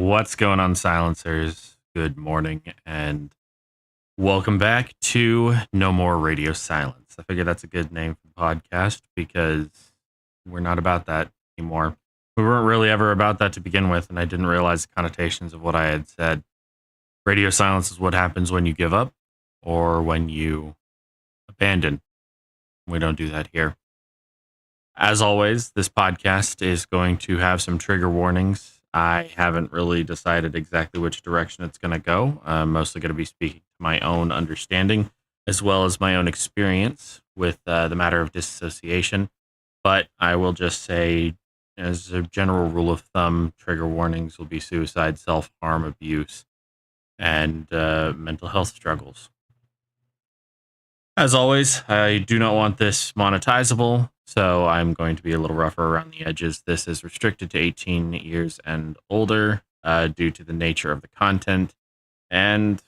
What's going on, silencers? Good morning and welcome back to No More Radio Silence. I figure that's a good name for the podcast because we're not about that anymore. We weren't really ever about that to begin with, and I didn't realize the connotations of what I had said. Radio silence is what happens when you give up or when you abandon. We don't do that here. As always, this podcast is going to have some trigger warnings. I haven't really decided exactly which direction it's going to go. I'm mostly going to be speaking to my own understanding as well as my own experience with the matter of dissociation. But I will just say, as a general rule of thumb, trigger warnings will be suicide, self-harm, abuse, and mental health struggles. As always, I do not want this monetizable, so I'm going to be a little rougher around the edges. This is restricted to 18 years and older due to the nature of the content. And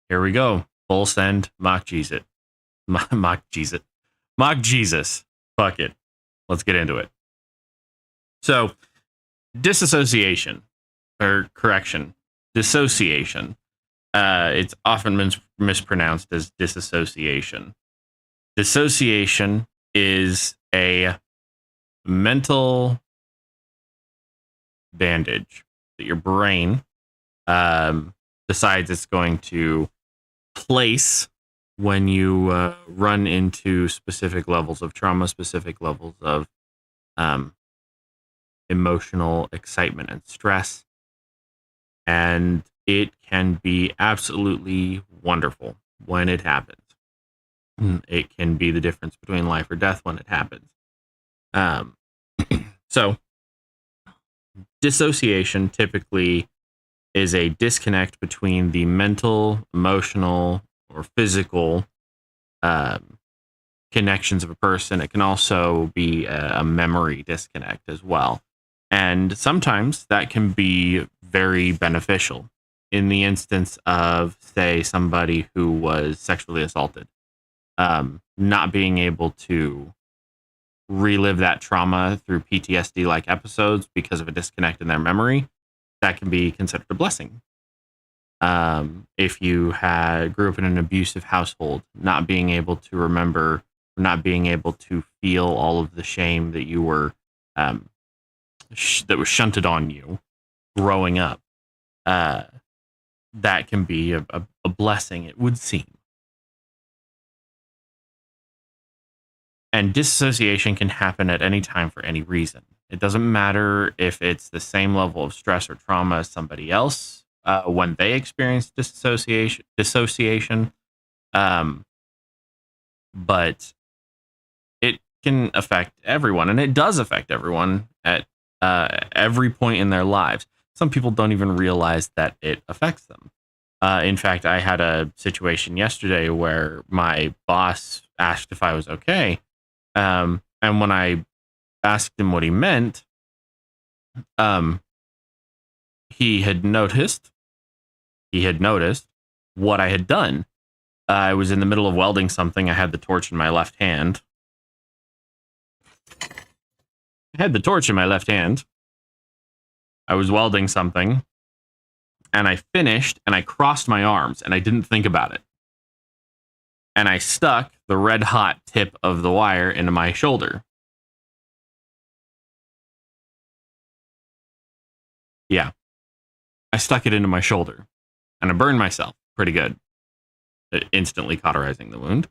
here we go. Full send, mock Jesus. Mock Jesus. Mock Jesus. Fuck it. Let's get into it. So, dissociation. It's often mispronounced as dissociation. Dissociation is a mental bandage that your brain decides it's going to place when you run into specific levels of trauma, specific levels of emotional excitement and stress. And it can be absolutely wonderful when it happens. It can be the difference between life or death when it happens. So, dissociation typically is a disconnect between the mental, emotional, or physical connections of a person. It can also be a memory disconnect as well. And sometimes that can be very beneficial in the instance of, say, somebody who was sexually assaulted. Not being able to relive that trauma through PTSD-like episodes because of a disconnect in their memory, that can be considered a blessing. If you grew up in an abusive household, not being able to remember, not being able to feel all of the shame that you were that was shunted on you growing up, that can be a blessing, it would seem. And dissociation can happen at any time for any reason. It doesn't matter if it's the same level of stress or trauma as somebody else when they experience dissociation. But it can affect everyone, and it does affect everyone at every point in their lives. Some people don't even realize that it affects them. In fact, I had a situation yesterday where my boss asked if I was okay. And when I asked him what he meant, he had noticed what I had done. I was in the middle of welding something. I had the torch in my left hand. I was welding something, and I finished, and I crossed my arms, and I didn't think about it. And I stuck the red hot tip of the wire into my shoulder. Yeah. I stuck it into my shoulder, and I burned myself pretty good, instantly cauterizing the wound.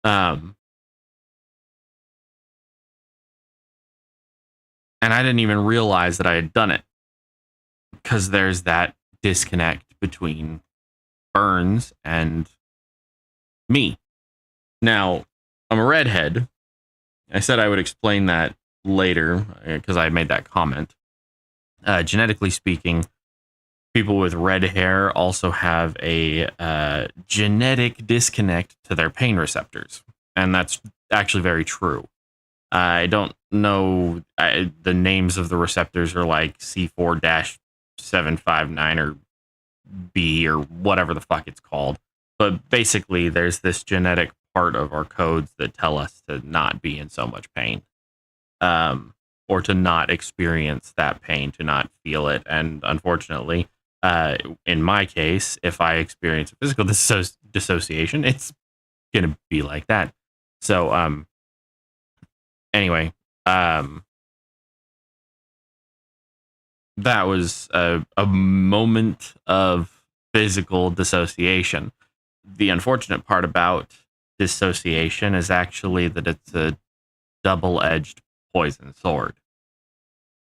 And I didn't even realize that I had done it because there's that disconnect between burns and me. Now, I'm a redhead. I said I would explain that later because I made that comment. Genetically speaking, people with red hair also have a genetic disconnect to their pain receptors. And that's actually very true. I don't know the names of the receptors are like C4-759 or B or whatever the fuck it's called. But basically, there's this genetic part of our codes that tell us to not be in so much pain. or to not experience that pain, to not feel it. And unfortunately, in my case, if I experience a physical dissociation, it's going to be like that. So, anyway, that was a moment of physical dissociation. The unfortunate part about dissociation is actually that it's a double-edged poison sword.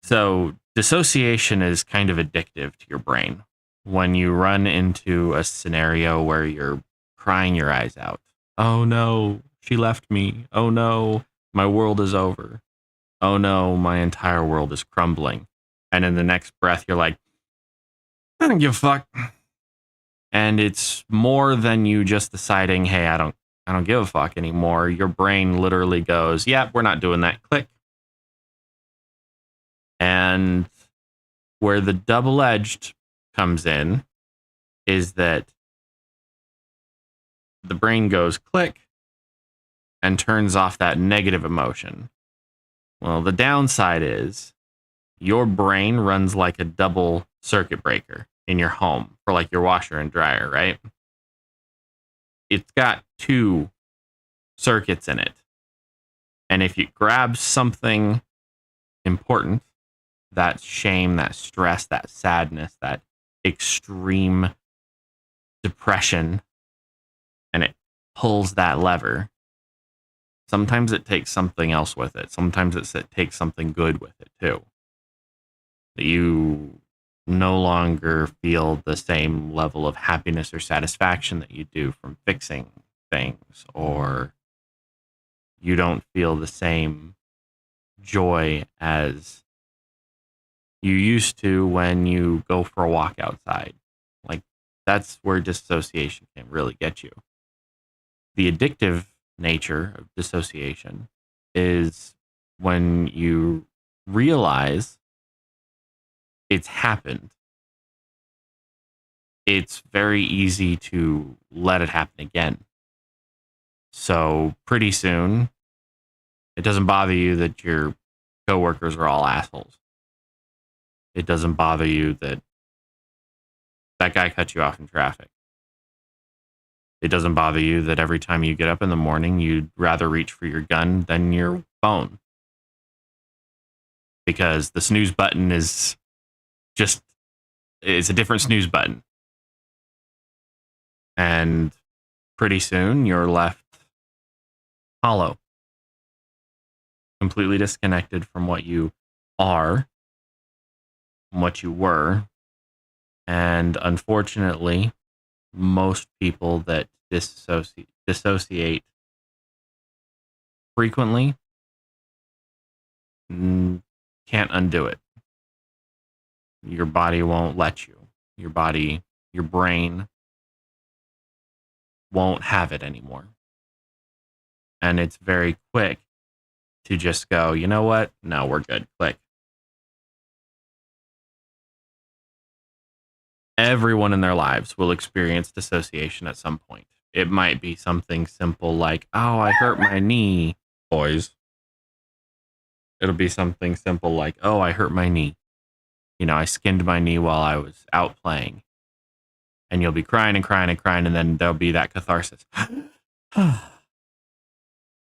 So dissociation is kind of addictive to your brain. When you run into a scenario where you're crying your eyes out, oh no, she left me. Oh no, my world is over. Oh no, my entire world is crumbling. And in the next breath, you're like, I don't give a fuck. And it's more than you just deciding, hey, I don't give a fuck anymore. Your brain literally goes, yeah, we're not doing that. Click. And where the double-edged comes in is that the brain goes click and turns off that negative emotion. Well, the downside is your brain runs like a double circuit breaker in your home for like your washer and dryer, right? It's got two circuits in it. And if you grab something important, that shame, that stress, that sadness, that extreme depression, and it pulls that lever, sometimes it takes something else with it. Sometimes it takes something good with it too. That you no longer feel the same level of happiness or satisfaction that you do from fixing things, or you don't feel the same joy as you used to when you go for a walk outside. Like, that's where dissociation can really get you. The addictive nature of dissociation is when you realize it's happened. It's very easy to let it happen again. So pretty soon, it doesn't bother you that your coworkers are all assholes. It doesn't bother you that that guy cut you off in traffic. It doesn't bother you that every time you get up in the morning, you'd rather reach for your gun than your phone. Because the snooze button is it's a different snooze button. And pretty soon you're left hollow, completely disconnected from what you are, from what you were. And unfortunately, most people that dissociate frequently can't undo it. Your body won't let you. Your brain won't have it anymore. And it's very quick to just go, you know what? No, we're good. Click. Everyone in their lives will experience dissociation at some point. It might be something simple like, oh, I hurt my knee, boys. It'll be something simple like, oh, I hurt my knee. You know, I skinned my knee while I was out playing. And you'll be crying and crying and crying, and then there'll be that catharsis.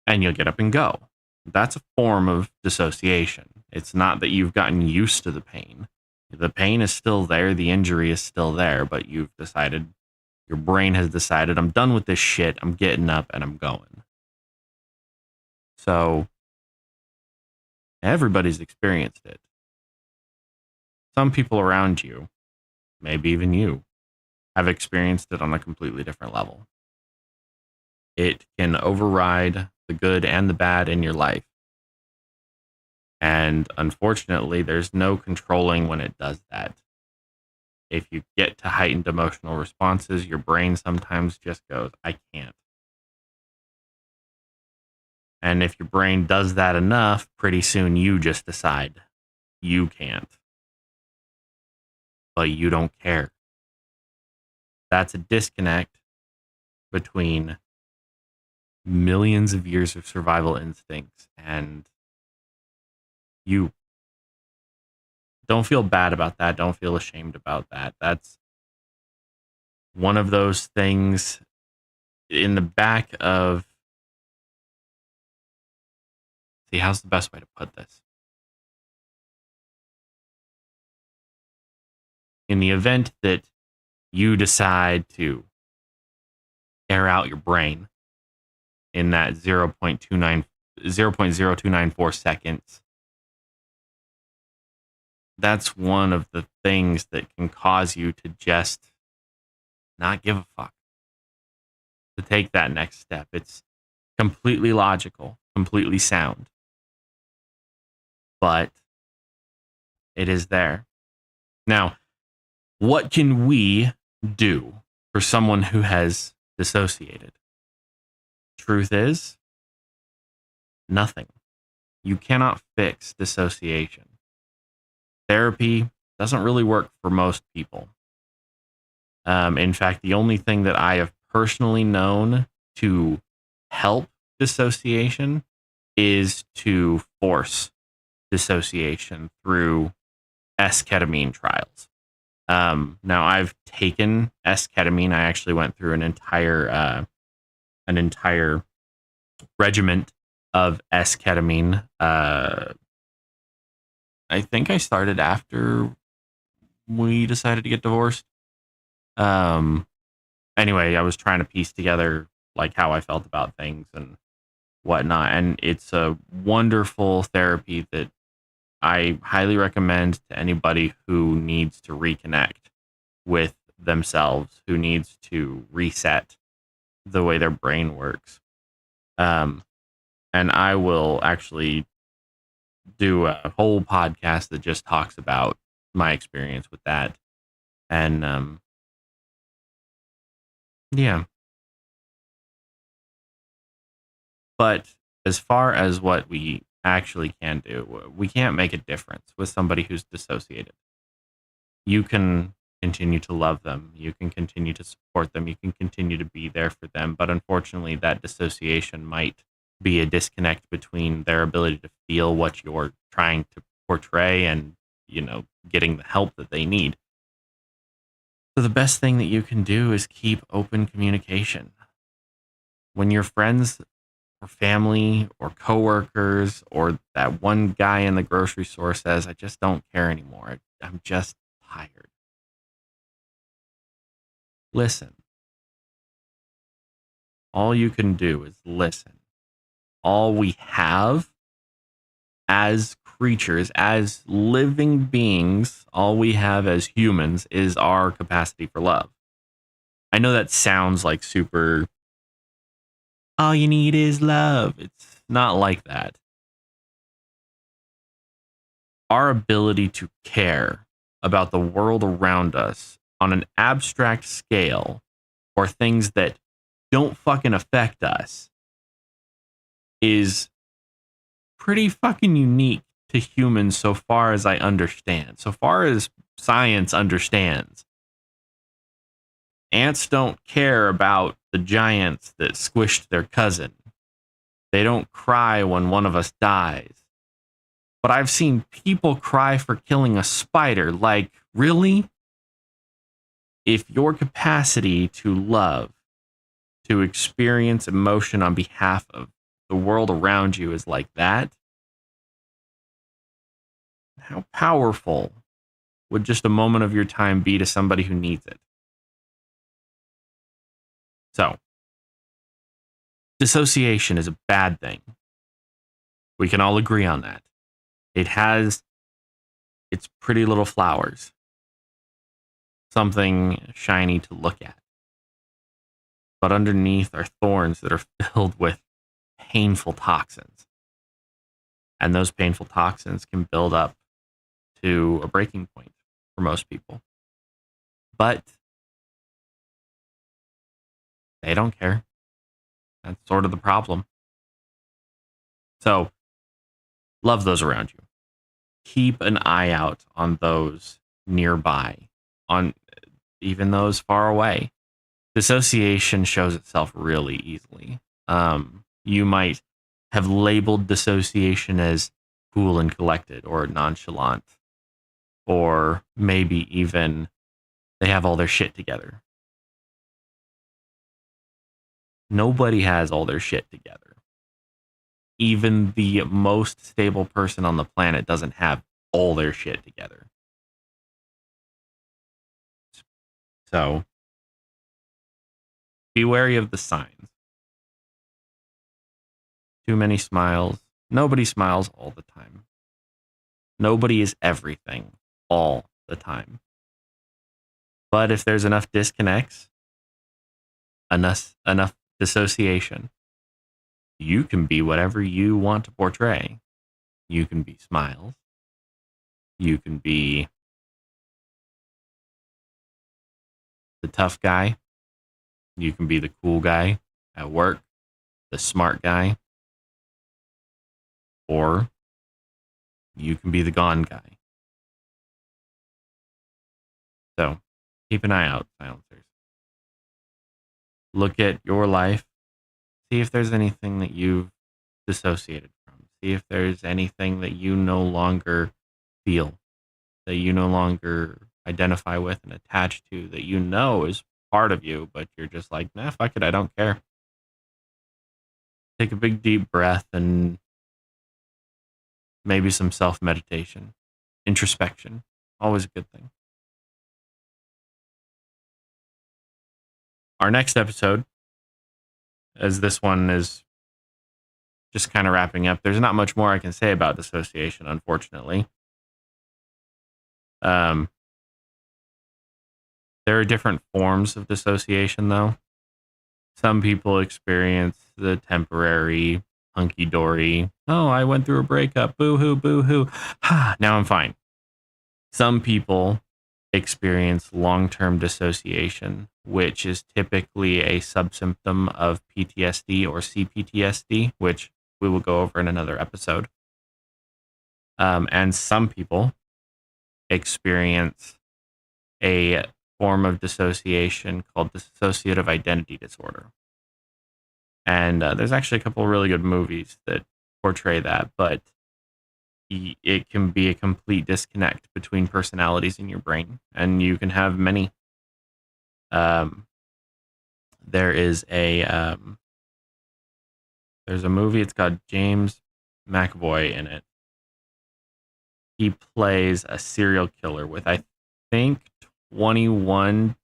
And you'll get up and go. That's a form of dissociation. It's not that you've gotten used to the pain. The pain is still there, the injury is still there, but you've decided, your brain has decided, I'm done with this shit, I'm getting up and I'm going. So, everybody's experienced it. Some people around you, maybe even you, have experienced it on a completely different level. It can override the good and the bad in your life. And unfortunately, there's no controlling when it does that. If you get to heightened emotional responses, your brain sometimes just goes, I can't. And if your brain does that enough, pretty soon you just decide you can't. But you don't care. That's a disconnect between millions of years of survival instincts and You don't feel bad about that. Don't feel ashamed about that. That's one of those things in the back of, see, how's the best way to put this? In the event that you decide to air out your brain in that 0.0294 seconds, that's one of the things that can cause you to just not give a fuck, to take that next step. It's completely logical, completely sound, but it is there. Now, what can we do for someone who has dissociated? Truth is, nothing. You cannot fix dissociation. Therapy doesn't really work for most people. In fact, the only thing that I have personally known to help dissociation is to force dissociation through S-ketamine trials. Now, I've taken S-ketamine. I actually went through an entire regiment of S-ketamine. I think I started after we decided to get divorced. Anyway, I was trying to piece together like how I felt about things and whatnot, and it's a wonderful therapy that I highly recommend to anybody who needs to reconnect with themselves, who needs to reset the way their brain works. And I will actually do a whole podcast that just talks about my experience with that. And yeah. But as far as what we actually can do, we can't make a difference with somebody who's dissociated. You can continue to love them. You can continue to support them. You can continue to be there for them. But unfortunately, that dissociation might be a disconnect between their ability to feel what you're trying to portray and, getting the help that they need. So the best thing that you can do is keep open communication. When your friends or family or coworkers or that one guy in the grocery store says, I just don't care anymore, I'm just tired, listen. All you can do is listen. All we have as creatures, as living beings, all we have as humans is our capacity for love. I know that sounds like super, all you need is love. It's not like that. Our ability to care about the world around us on an abstract scale, or things that don't fucking affect us, is pretty fucking unique to humans so far as I understand. So far as science understands. Ants don't care about the giants that squished their cousin. They don't cry when one of us dies. But I've seen people cry for killing a spider. Like, really? If your capacity to love, to experience emotion on behalf of the world around you is like that, how powerful would just a moment of your time be to somebody who needs it? So, dissociation is a bad thing. We can all agree on that. It has its pretty little flowers, something shiny to look at. But underneath are thorns that are filled with painful toxins. And those painful toxins can build up to a breaking point for most people. But they don't care. That's sort of the problem. So, love those around you. Keep an eye out on those nearby, on even those far away. Dissociation shows itself really easily. You might have labeled dissociation as cool and collected or nonchalant, or maybe even they have all their shit together. Nobody has all their shit together. Even the most stable person on the planet doesn't have all their shit together. So be wary of the signs. Too many smiles. Nobody smiles all the time. Nobody is everything all the time. But if there's enough disconnects, enough dissociation, you can be whatever you want to portray. You can be smiles. You can be the tough guy. You can be the cool guy at work, the smart guy, or you can be the gone guy. So keep an eye out, silencers. Look at your life. See if there's anything that you've dissociated from. See if there's anything that you no longer feel, that you no longer identify with and attach to, that you know is part of you, but you're just like, nah, fuck it, I don't care. Take a big deep breath and maybe some self-meditation, introspection, always a good thing. Our next episode, as this one is just kind of wrapping up, there's not much more I can say about dissociation, unfortunately. There are different forms of dissociation, though. Some people experience the temporary hunky-dory, oh, I went through a breakup, boo-hoo, boo-hoo, now I'm fine. Some people experience long-term dissociation, which is typically a subsymptom of PTSD or CPTSD, which we will go over in another episode. And some people experience a form of dissociation called dissociative identity disorder. And there's actually a couple of really good movies that portray that, but it can be a complete disconnect between personalities in your brain, and you can have many. There is there's a movie. It's got James McAvoy in it. He plays a serial killer with, I think, 21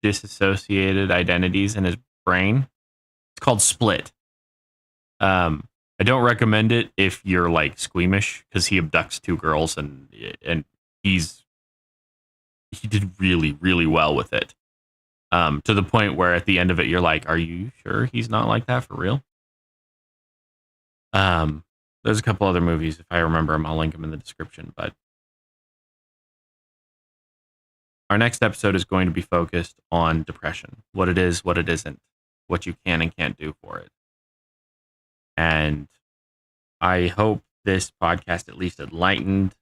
disassociated identities in his brain. It's called Split. I don't recommend it if you're like squeamish, because he abducts 2 girls and he did really, really well with it. To the point where at the end of it, you're like, are you sure he's not like that for real? There's a couple other movies. If I remember them, I'll link them in the description. But our next episode is going to be focused on depression, what it is, what it isn't, what you can and can't do for it. And I hope this podcast at least enlightened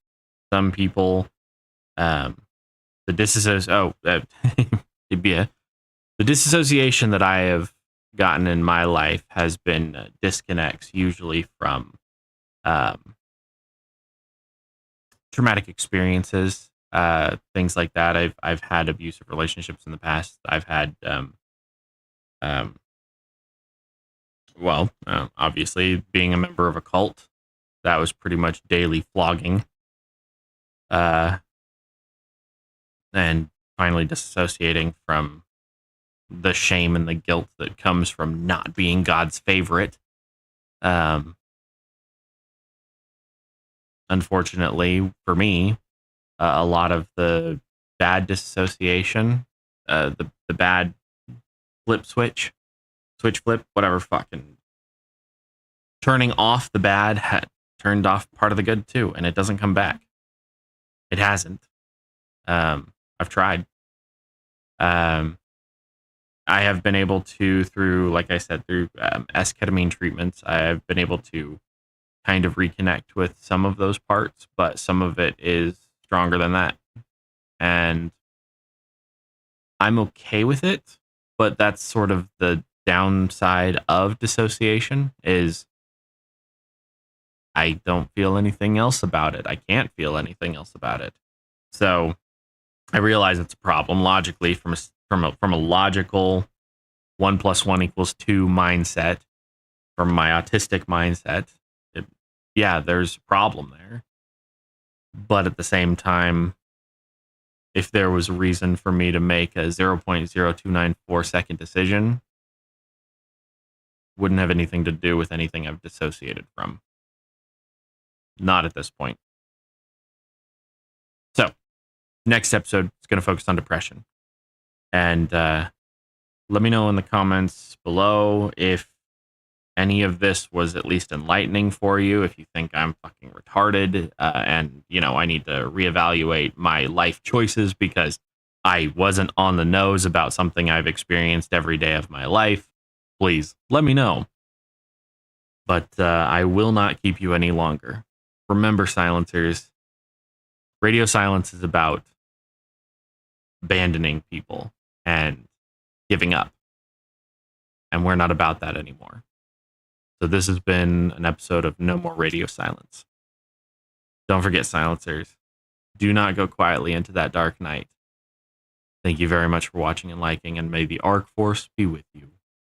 some people. The disassociation that I have gotten in my life has been disconnects, usually from traumatic experiences, things like that. I've had abusive relationships in the past. I've had obviously being a member of a cult, that was pretty much daily flogging. And finally disassociating from the shame and the guilt that comes from not being God's favorite. Unfortunately for me, a lot of the bad disassociation, the bad switch flip, whatever, fucking turning off the bad turned off part of the good too, and it doesn't come back. It hasn't. I've tried. I have been able to, through, like I said, through S-ketamine treatments, I have been able to kind of reconnect with some of those parts, but some of it is stronger than that. And I'm okay with it, but that's sort of the downside of dissociation, is I don't feel anything else about it. I can't feel anything else about it. So I realize it's a problem logically from a logical 1+1=2 mindset, from my autistic mindset. Yeah, there's a problem there. But at the same time, if there was a reason for me to make a 0.0294 second decision, wouldn't have anything to do with anything I've dissociated from. Not at this point. So, next episode is going to focus on depression. And let me know in the comments below if any of this was at least enlightening for you, if you think I'm fucking retarded and, I need to reevaluate my life choices because I wasn't on the nose about something I've experienced every day of my life. Please let me know. But I will not keep you any longer. Remember, silencers, radio silence is about abandoning people and giving up. And we're not about that anymore. So this has been an episode of No More Radio Silence. Don't forget, silencers, do not go quietly into that dark night. Thank you very much for watching and liking, and may the Arc Force be with you.